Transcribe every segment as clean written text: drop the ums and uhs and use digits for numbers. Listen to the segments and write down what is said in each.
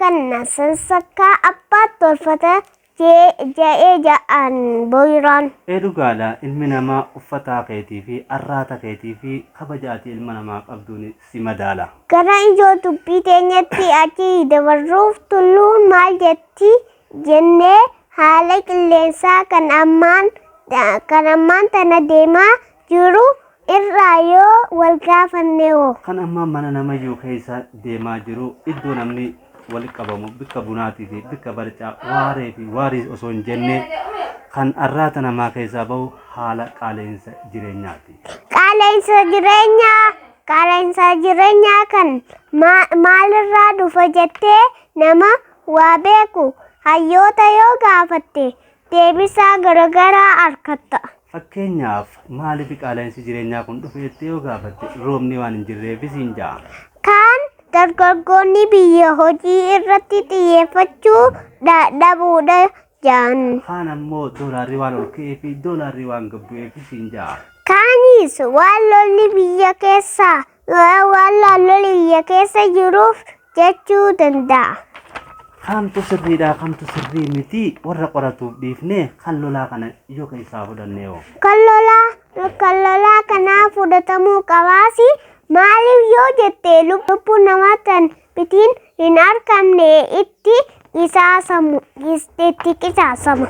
kana sansakkaa abbaat tolfata je'ee ja'an boyraan. Dhugaadha ilmi namaa uffata keetii fi arraata keetii fi kabajaati ilma namaa qabduun si madaala. Gara ijoo dubbii teenyatti achi dabarruuf tulluun maal jetti jennee haala qilleensaa kan ammaan tana deemaa jiru irraa yoo wal gaafanne hoo. Kan ammaan mana namayyuu keessa deemaa jiru iddoo namni walitti qabamu bikka bunaatii fi bikka barcaa waaree fi waarii osoo hin jenne kan arraata namaa keessaa bahu haala qaala'insa jireenyaati. Qaala'insa jireenyaa kan maalirraa dhufa jettee nama waa beeku hayyoota yoo gaafatte deebisaa garagaraa argatta. Fakkeenyaaf maaliif qaala'insi jireenyaa kun dhufe jettee yoo gaafatte roobni waan hin jirreefis hin ja'a. Kaan dargaggoonni biyya hojii irratti xiyyeeffachuu dhabuudha ja'an. Kaan ammoo doolaarri waan ol ka'ee fi doolaarri waan gad bu'eefis hin ja'a. Kaanis waan lolli biyya keessa jiruuf jechuu danda'a. Kamtu sirriidha kamtu sirrii miti warra qoratuuf dhiifne kan lolaa kana yoo keessaa fudhanne hoo. Kan lolaa kanaa fudhatamuu qabaasi maaliif yoo jettee lubbuu namaataan bitiin hin argamne itti qisaasama.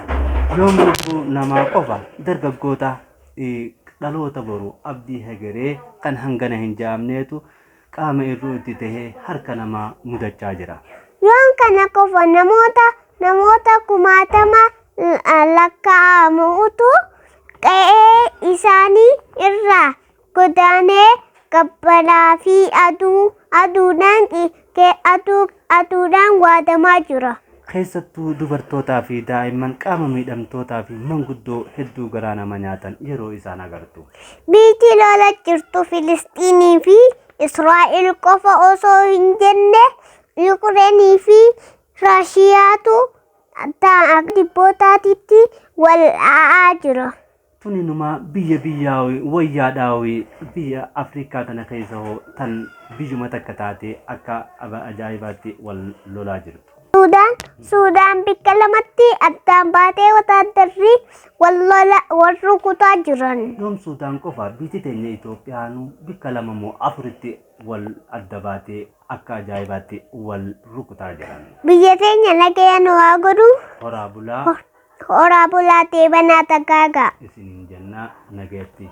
Yoom lubbuu namaa qofa dargaggoota dhaloota boru abdii hegeree kan hangana hin jaamneetu qaama irruu itti tahee harka namaa mudachaa jira. Yoon kana qofa namoota kumaatama lakkaa'amuutu qe'ee isaanii irraa godaanee qabbanaa fi aduudhaan waadamaa jira. Keessattuu dubartootaa fi daa'imman qaama miidhamtootaa fi manguddoo hedduu garaa nama nyaatan yeroo isaan agartu. Biyyi lola jirtu Filistiinii fi Israa'el qofa osoo hin jenne Yukureenii fi Raashiyaatu dhibbootaatti wal dha'aa jira. Tuninuma biyya wayyaadhaawii biyya Afrikaa tana keessa hoo tan biyyuma takka taate akka ajaa'ibaatti wal lolaa jirtu. Suudaan bikka lamatti addaan baatee wataaddarri wal rukutaa jiran. Yoom Suudaan qofa biyyi teenya Itoophiyaanu bikka lama moo afuritti wal adda baatee akka ajaa'ibaatti wal rukutaa jiran. Biyya teenya nagayaan waa godhu. Horaa bulaa Horaa bulaa deebanaa tagaagaa. Isiniin jennaa nagayatti.